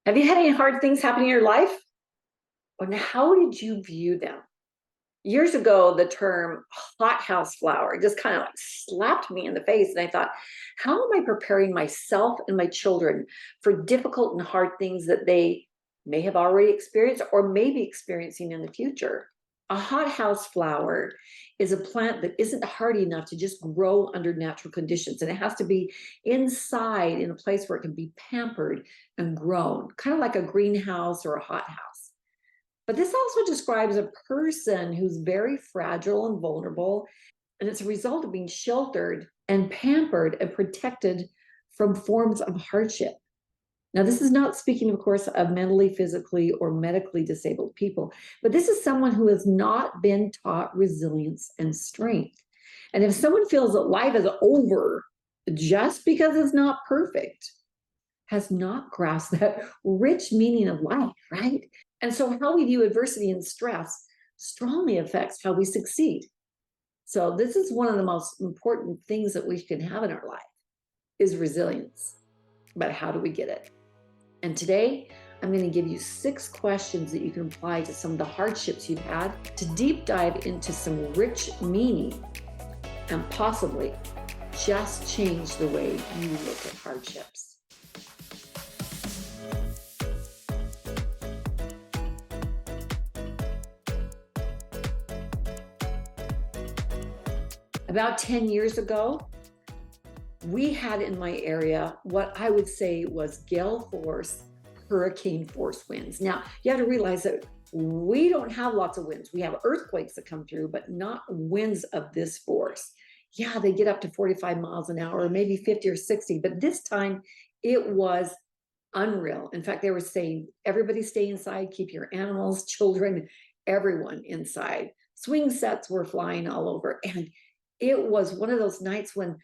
Have you had any hard things happen in your life? And how did you view them? Years ago, the term hothouse flower just kind of like slapped me in the face. And I thought, how am I preparing myself and my children for difficult and hard things that they may have already experienced or may be experiencing in the future? A hothouse flower is a plant that isn't hardy enough to just grow under natural conditions. And it has to be inside in a place where it can be pampered and grown, kind of like a greenhouse or a hothouse. But this also describes a person who's very fragile and vulnerable, and it's a result of being sheltered and pampered and protected from forms of hardship. Now, this is not speaking, of course, of mentally, physically, or medically disabled people, but this is someone who has not been taught resilience and strength. And if someone feels that life is over just because it's not perfect, has not grasped that rich meaning of life, right? And so, how we view adversity and stress strongly affects how we succeed. So, this is one of the most important things that we can have in our life is resilience. But how do we get it? And today, I'm going to give you 6 questions that you can apply to some of the hardships you've had to deep dive into some rich meaning and possibly just change the way you look at hardships. About 10 years ago, we had in my area what I would say was gale force, hurricane force winds. Now, you have to realize that we don't have lots of winds. We have earthquakes that come through, but not winds of this force. Yeah, they get up to 45 miles an hour, or maybe 50 or 60, but this time it was unreal. In fact, they were saying, everybody stay inside, keep your animals, children, everyone inside. Swing sets were flying all over. And it was one of those nights when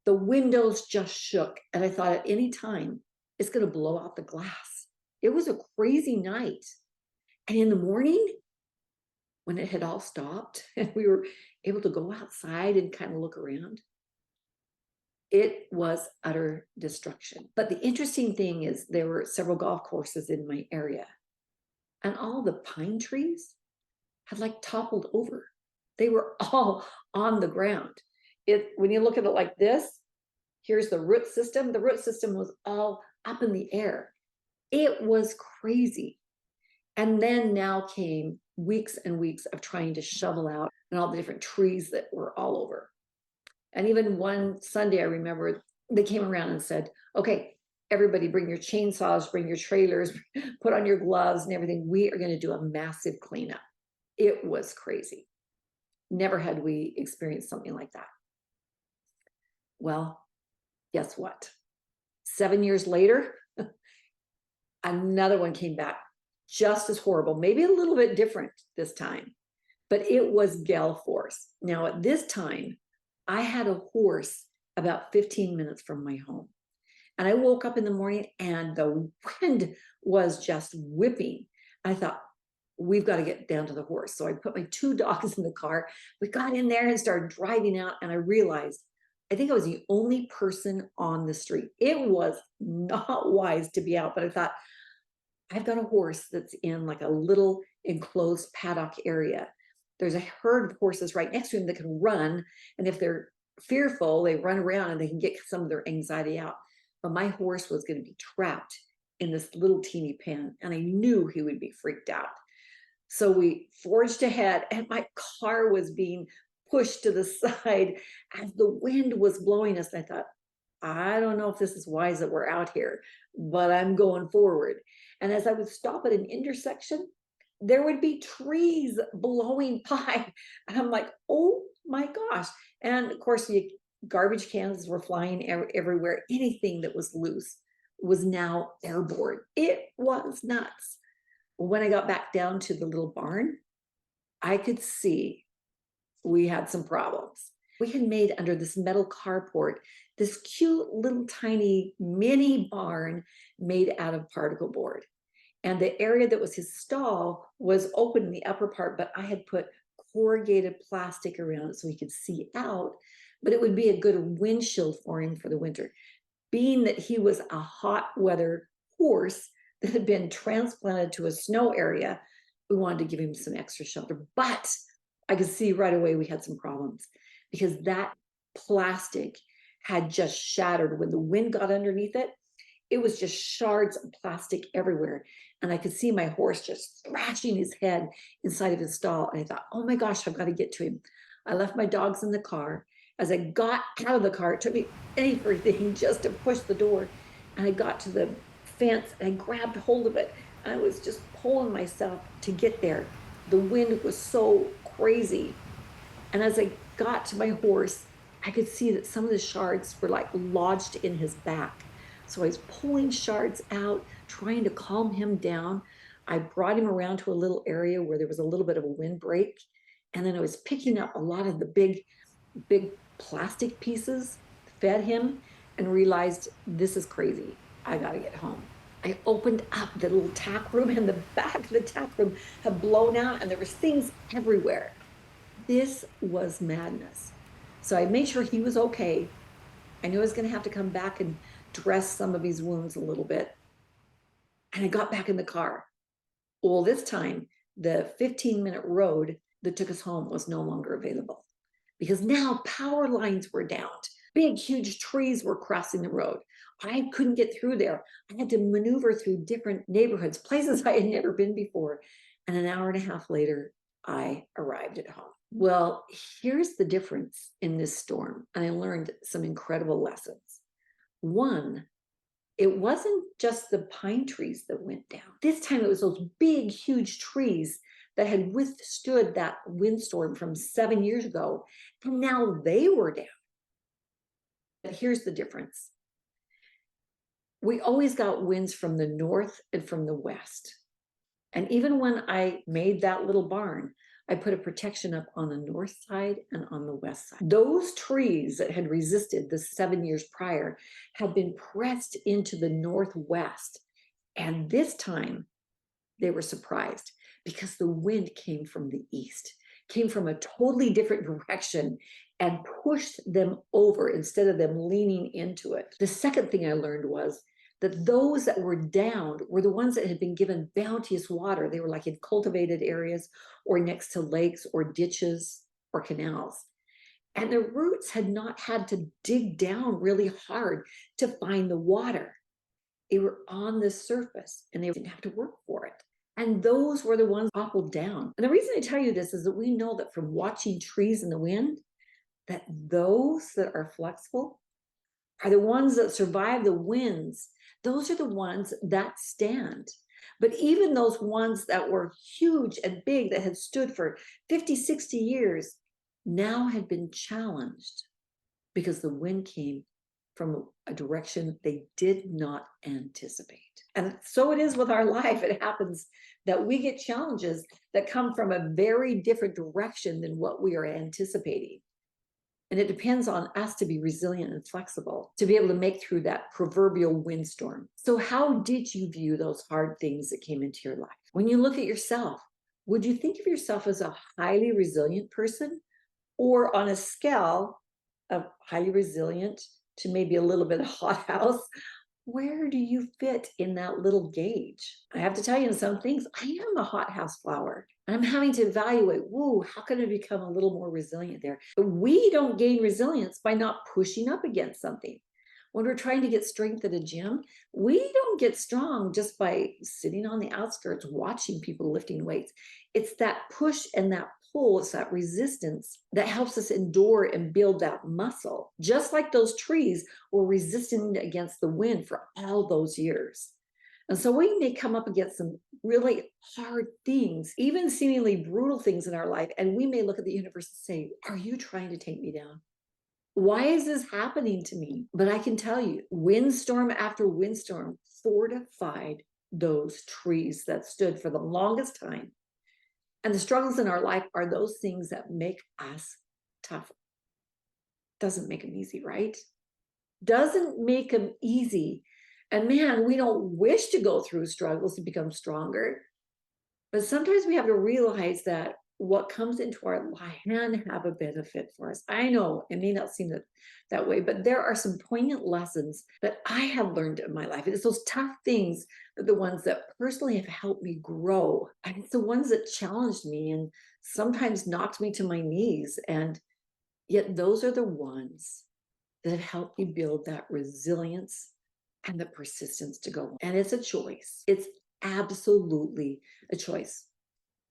the windows just shook. And I thought at any time, it's going to blow out the glass. It was a crazy night. And in the morning, when it had all stopped and we were able to go outside and kind of look around, it was utter destruction. But the interesting thing is there were several golf courses in my area, and all the pine trees had like toppled over. They were all on the ground. When you look at it like this, here's the root system. The root system was all up in the air. It was crazy. And then now came weeks and weeks of trying to shovel out and all the different trees that were all over. And even one Sunday, I remember they came around and said, okay, everybody bring your chainsaws, bring your trailers, put on your gloves and everything. We are going to do a massive cleanup. It was crazy. Never had we experienced something like that. Well, guess what? 7 years later, another one came back just as horrible, maybe a little bit different this time, but it was gale force. Now, at this time, I had a horse about 15 minutes from my home. And I woke up in the morning and the wind was just whipping. I thought, we've got to get down to the horse. So I put my 2 dogs in the car. We got in there and started driving out. And I realized, I think I was the only person on the street. It was not wise to be out, but I thought, I've got a horse that's in like a little enclosed paddock area. There's a herd of horses right next to him that can run. And if they're fearful, they run around and they can get some of their anxiety out. But my horse was going to be trapped in this little teeny pen. And I knew he would be freaked out. So we forged ahead and my car was being pushed to the side as the wind was blowing us. And I thought, I don't know if this is wise that we're out here, but I'm going forward. And as I would stop at an intersection, there would be trees blowing by. And I'm like, oh my gosh. And of course, garbage cans were flying everywhere. Anything that was loose was now airborne. It was nuts. When I got back down to the little barn, I could see we had some problems. We had made under this metal carport this cute little tiny mini barn made out of particle board. And the area that was his stall was open in the upper part, but I had put corrugated plastic around it so he could see out, but it would be a good windshield for him for the winter. Being that he was a hot weather horse, that had been transplanted to a snow area. We wanted to give him some extra shelter, but I could see right away we had some problems because that plastic had just shattered. When the wind got underneath it, it was just shards of plastic everywhere. And I could see my horse just thrashing his head inside of his stall. And I thought, oh my gosh, I've got to get to him. I left my dogs in the car. As I got out of the car, it took me everything just to push the door. And I got to the fence and I grabbed hold of it. And I was just pulling myself to get there. The wind was so crazy. And as I got to my horse, I could see that some of the shards were like lodged in his back. So I was pulling shards out, trying to calm him down. I brought him around to a little area where there was a little bit of a windbreak. And then I was picking up a lot of the big plastic pieces, fed him, and realized this is crazy. I got to get home. I opened up the little tack room, and the back of the tack room had blown out, and there was things everywhere. This was madness. So I made sure he was okay. I knew I was going to have to come back and dress some of his wounds a little bit. And I got back in the car. Well, this time, the 15-minute road that took us home was no longer available because now power lines were down. Big, huge trees were crossing the road. I couldn't get through there. I had to maneuver through different neighborhoods, places I had never been before. And an hour and a half later, I arrived at home. Well, here's the difference in this storm. And I learned some incredible lessons. One, it wasn't just the pine trees that went down. This time it was those big, huge trees that had withstood that windstorm from 7 years ago. And now they were down. But here's the difference. We always got winds from the north and from the west. And even when I made that little barn, I put a protection up on the north side and on the west side. Those trees that had resisted the 7 years prior had been pressed into the northwest. And this time they were surprised because the wind came from the east, came from a totally different direction and pushed them over instead of them leaning into it. The second thing I learned was that those that were downed were the ones that had been given bounteous water. They were like in cultivated areas or next to lakes or ditches or canals. And their roots had not had to dig down really hard to find the water. They were on the surface and they didn't have to work for it. And those were the ones toppled down. And the reason I tell you this is that we know that from watching trees in the wind, that those that are flexible are the ones that survive the winds. Those are the ones that stand. But even those ones that were huge and big that had stood for 50, 60 years now had been challenged because the wind came from a direction they did not anticipate. And so it is with our life. It happens that we get challenges that come from a very different direction than what we are anticipating. And it depends on us to be resilient and flexible to be able to make through that proverbial windstorm. So how did you view those hard things that came into your life? When you look at yourself, would you think of yourself as a highly resilient person, or on a scale of highly resilient to maybe a little bit of hothouse? Where do you fit in that little gauge? I have to tell you, in some things, I am a hothouse flower. And I'm having to evaluate, whoa, how can I become a little more resilient there? But we don't gain resilience by not pushing up against something. When we're trying to get strength at a gym, we don't get strong just by sitting on the outskirts watching people lifting weights. It's that push and that pull, it's that resistance that helps us endure and build that muscle. Just like those trees were resisting against the wind for all those years. And so we may come up against some really hard things, even seemingly brutal things in our life, and we may look at the universe and say, are you trying to take me down? Why is this happening to me? But I can tell you, windstorm after windstorm fortified those trees that stood for the longest time. And the struggles in our life are those things that make us tougher. Doesn't make them easy, right? Doesn't make them easy. And man, we don't wish to go through struggles to become stronger. But sometimes we have to realize that what comes into our life can have a benefit for us. I know it may not seem that way, but there are some poignant lessons that I have learned in my life. It's those tough things that the ones that personally have helped me grow. And it's the ones that challenged me and sometimes knocked me to my knees. And yet those are the ones that have helped me build that resilience and the persistence to go on. And it's a choice. It's absolutely a choice.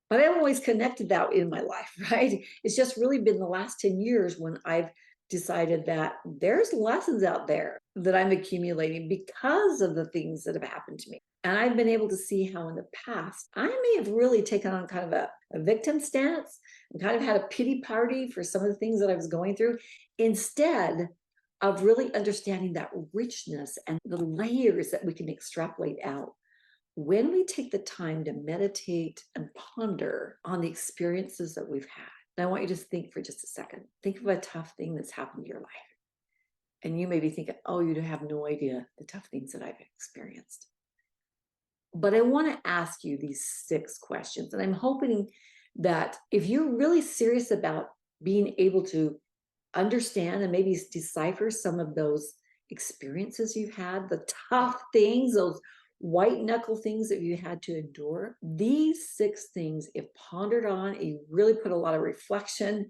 But I've always connected that in my life, right? It's just really been the last 10 years when I've decided that there's lessons out there that I'm accumulating because of the things that have happened to me. And I've been able to see how in the past, I may have really taken on kind of a victim stance and kind of had a pity party for some of the things that I was going through, instead of really understanding that richness and the layers that we can extrapolate out when we take the time to meditate and ponder on the experiences that we've had. And I want you to think for just a second. Think of a tough thing that's happened in your life. And you may be thinking, oh, you have no idea the tough things that I've experienced. But I want to ask you these 6 questions. And I'm hoping that if you're really serious about being able to understand and maybe decipher some of those experiences you've had, the tough things, those white knuckle things that you had to endure, these 6 things, if pondered on, and you really put a lot of reflection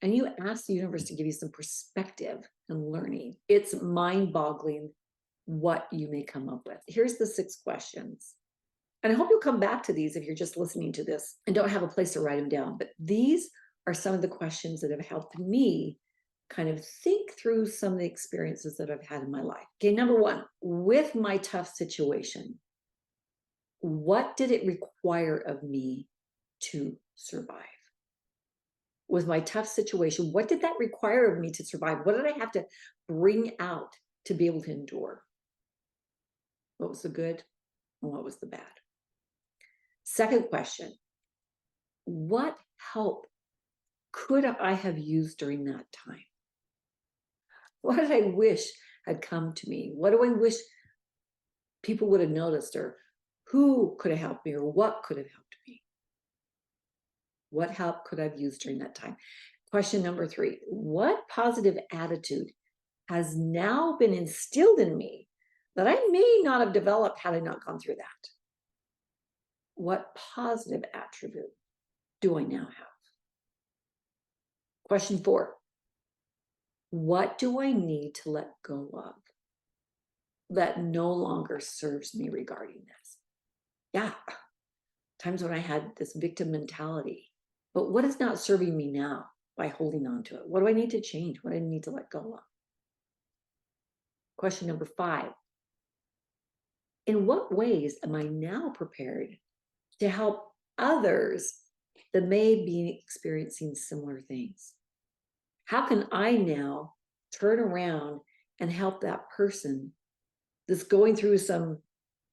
and you ask the universe to give you some perspective and learning, it's mind-boggling what you may come up with. Here's the 6 questions. And I hope you'll come back to these if you're just listening to this and don't have a place to write them down. But these are some of the questions that have helped me kind of think through some of the experiences that I've had in my life. Okay, number 1, with my tough situation, what did it require of me to survive? With my tough situation, what did that require of me to survive? What did I have to bring out to be able to endure? What was the good and what was the bad? Second question, what help could I have used during that time? What did I wish had come to me? What do I wish people would have noticed, or who could have helped me, or what could have helped me? What help could I have used during that time? Question number 3, what positive attitude has now been instilled in me that I may not have developed had I not gone through that? What positive attribute do I now have? Question 4, what do I need to let go of that no longer serves me regarding this? Yeah, times when I had this victim mentality, but what is not serving me now by holding on to it? What do I need to change? What do I need to let go of? Question number 5, in what ways am I now prepared to help others that may be experiencing similar things? How can I now turn around and help that person that's going through some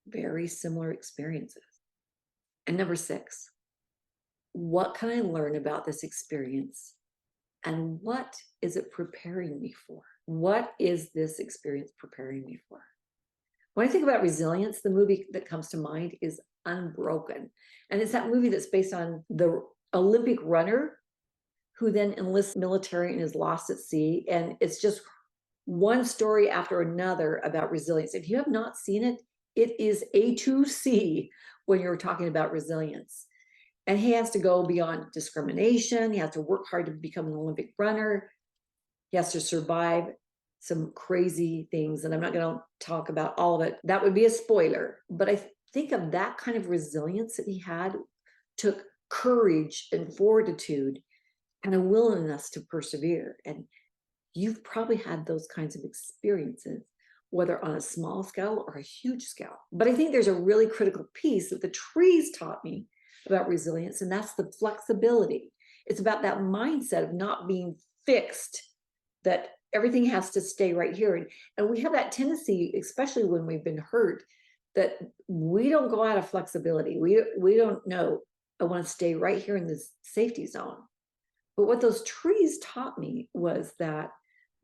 very similar experiences? And number 6, what can I learn about this experience? And what is it preparing me for? What is this experience preparing me for? When I think about resilience, the movie that comes to mind is Unbroken. And it's that movie that's based on the Olympic runner who then enlists military and is lost at sea. And it's just one story after another about resilience. If you have not seen it, it is A to C when you're talking about resilience. And he has to go beyond discrimination. He has to work hard to become an Olympic runner. He has to survive some crazy things. And I'm not going to talk about all of it. That would be a spoiler. But I think of that kind of resilience that he had, took courage and fortitude and a willingness to persevere. And you've probably had those kinds of experiences, whether on a small scale or a huge scale. But I think there's a really critical piece that the trees taught me about resilience, and that's the flexibility. It's about that mindset of not being fixed, that everything has to stay right here. And we have that tendency, especially when we've been hurt, that we don't go out of flexibility. We don't know, I want to stay right here in this safety zone. But what those trees taught me was that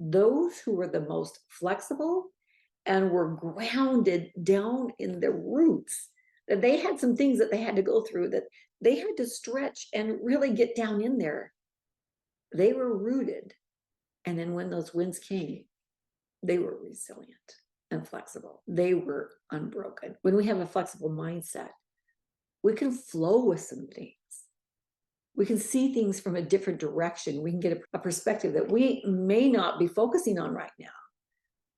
those who were the most flexible and were grounded down in their roots that they had some things that they had to go through, that they had to stretch and really get down in there. They were rooted. And then when those winds came, they were resilient and flexible. They were unbroken. When we have a flexible mindset, we can flow with some things. We can see things from a different direction. We can get a perspective that we may not be focusing on right now,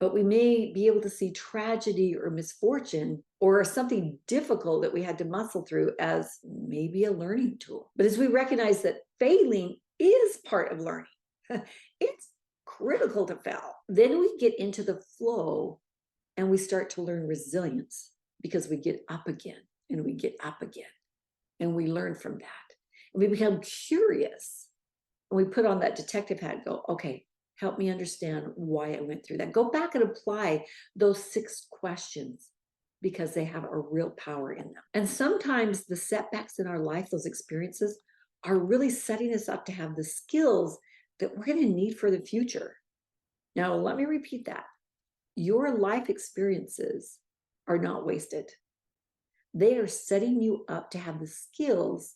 but we may be able to see tragedy or misfortune or something difficult that we had to muscle through as maybe a learning tool. But as we recognize that failing is part of learning, it's critical to fail, then we get into the flow and we start to learn resilience, because we get up again and we get up again and we learn from that. And we become curious and we put on that detective hat and go, okay, help me understand why I went through that. Go back and apply those 6 questions, because they have a real power in them. And sometimes the setbacks in our life, those experiences, are really setting us up to have the skills that we're going to need for the future. Now, let me repeat that. Your life experiences are not wasted. They are setting you up to have the skills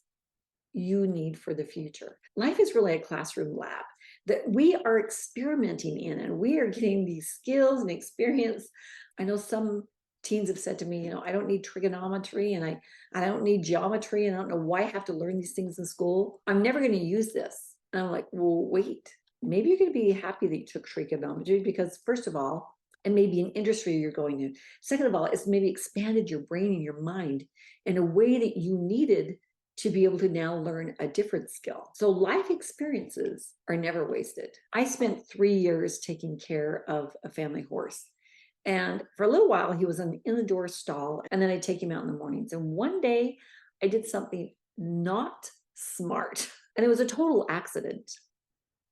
you need for the future. Life is really a classroom lab that we are experimenting in, and we are getting these skills and experience. I know some teens have said to me, I don't need trigonometry and I don't need geometry, and I don't know why I have to learn these things in school. I'm never going to use this. And I'm like, well, wait, maybe you're going to be happy that you took trigonometry, because first of all, it may be an industry you're going in. Second of all, it's maybe expanded your brain and your mind in a way that you needed to be able to now learn a different skill. So life experiences are never wasted. I spent 3 years taking care of a family horse. And for a little while, he was in the door stall, and then I'd take him out in the mornings. And one day I did something not smart, and it was a total accident.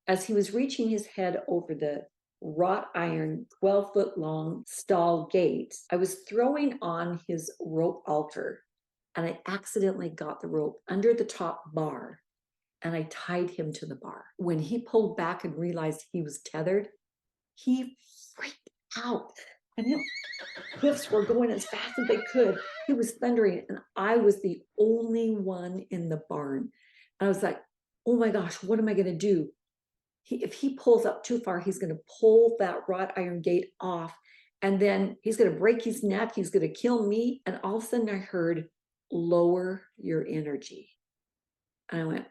As he was reaching his head over the wrought iron 12-foot long stall gate, I was throwing on his rope halter, and I accidentally got the rope under the top bar, and I tied him to the bar. When he pulled back and realized he was tethered, he freaked out, and his hoofs were going as fast as they could. He was thundering, and I was the only one in the barn. And I was like, oh my gosh, what am I going to do? If he pulls up too far, he's going to pull that wrought iron gate off, and then he's going to break his neck. He's going to kill me. And all of a sudden I heard, lower your energy. And I went,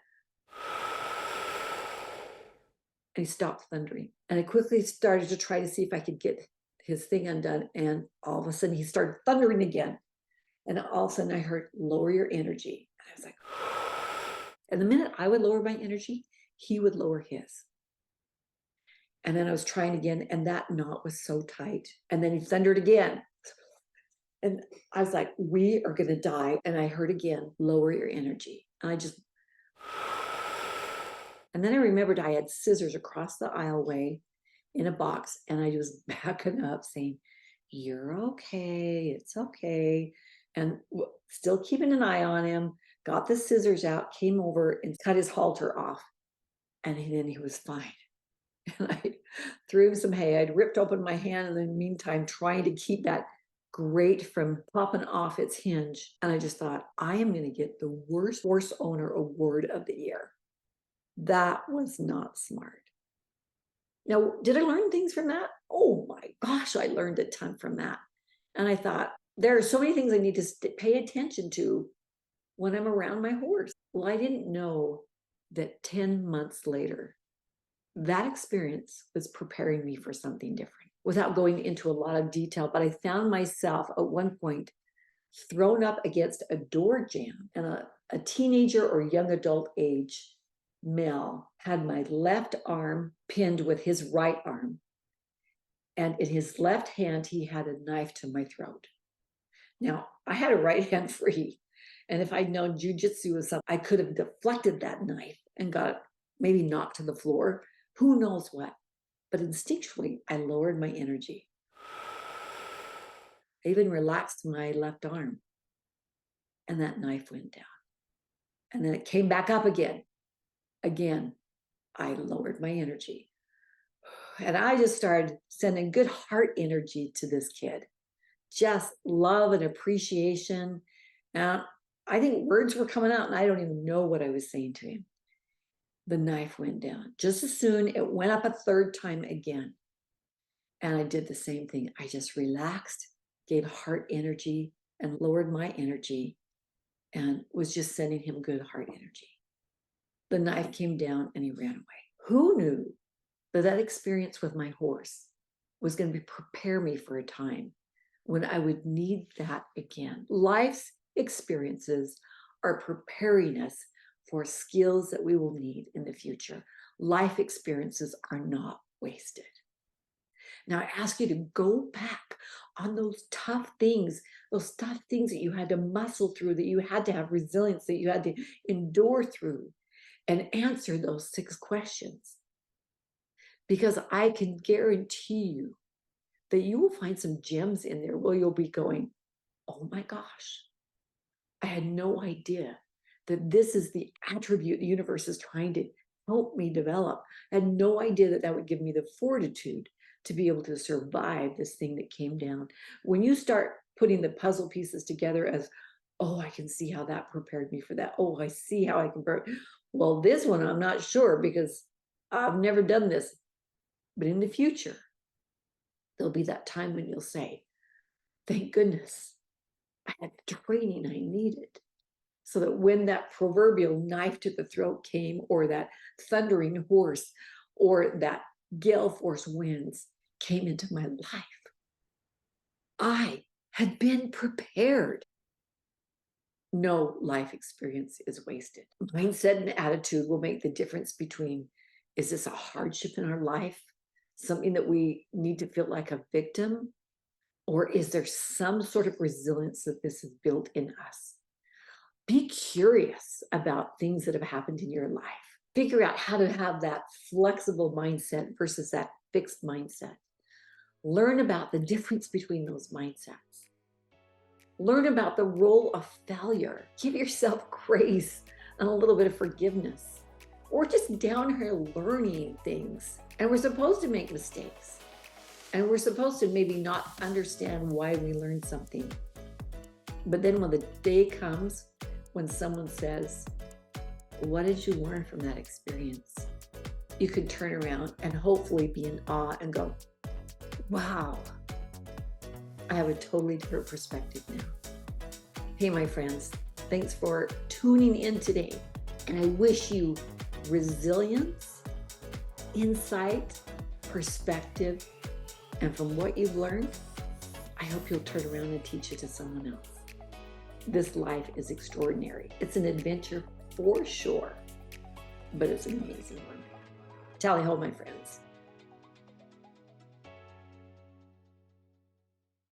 and he stopped thundering. And I quickly started to try to see if I could get his thing undone. And all of a sudden he started thundering again. And all of a sudden I heard, lower your energy. And I was like, and the minute I would lower my energy, he would lower his. And then I was trying again, and that knot was so tight. And then he thundered again. And I was like, we are going to die. And I heard again, lower your energy. And I just, and then I remembered I had scissors across the aisleway in a box. And I was backing up saying, you're okay. It's okay. And still keeping an eye on him, got the scissors out, came over and cut his halter off. And then he was fine. And I threw him some hay. I'd ripped open my hand, and in the meantime, trying to keep that grate from popping off its hinge. And I just thought, I am going to get the worst horse owner award of the year. That was not smart. Now, did I learn things from that? Oh my gosh, I learned a ton from that. And I thought, there are so many things I need to pay attention to when I'm around my horse. Well, I didn't know that 10 months later, that experience was preparing me for something different, without going into a lot of detail. But I found myself at one point thrown up against a door jamb, and a teenager or young adult age male had my left arm pinned with his right arm. And in his left hand, he had a knife to my throat. Now, I had a right hand free. And if I'd known jujitsu was something, I could have deflected that knife and got maybe knocked to the floor. Who knows what? But instinctually, I lowered my energy. I even relaxed my left arm. And that knife went down. And then it came back up again. Again, I lowered my energy. And I just started sending good heart energy to this kid. Just love and appreciation. And I think words were coming out, and I don't even know what I was saying to him. The knife went down. Just as soon, it went up a third time again. And I did the same thing. I just relaxed, gave heart energy, and lowered my energy, and was just sending him good heart energy. The knife came down and he ran away. Who knew that that experience with my horse was going to prepare me for a time when I would need that again? Life's experiences are preparing us for skills that we will need in the future. Life experiences are not wasted. Now, I ask you to go back on those tough things that you had to muscle through, that you had to have resilience, that you had to endure through, and answer those 6 questions. Because I can guarantee you that you will find some gems in there where you'll be going, oh my gosh, I had no idea that this is the attribute the universe is trying to help me develop. I had no idea that that would give me the fortitude to be able to survive this thing that came down. When you start putting the puzzle pieces together as, oh, I can see how that prepared me for that. Oh, I see how I can, well, this one, I'm not sure because I've never done this. But in the future, there'll be that time when you'll say, thank goodness I had the training I needed, so that when that proverbial knife to the throat came, or that thundering horse, or that gale force winds came into my life, I had been prepared. No life experience is wasted. Mindset and attitude will make the difference between, is this a hardship in our life, something that we need to feel like a victim, or is there some sort of resilience that this is built in us? Be curious about things that have happened in your life. Figure out how to have that flexible mindset versus that fixed mindset. Learn about the difference between those mindsets. Learn about the role of failure. Give yourself grace and a little bit of forgiveness. We're just down here learning things, and we're supposed to make mistakes. And we're supposed to maybe not understand why we learned something. But then when the day comes when someone says, what did you learn from that experience? You can turn around and hopefully be in awe and go, wow, I have a totally different perspective now. Hey, my friends, thanks for tuning in today. And I wish you resilience, insight, perspective, and from what you've learned, I hope you'll turn around and teach it to someone else. This life is extraordinary. It's an adventure for sure, but it's an amazing one. Tally ho, my friends.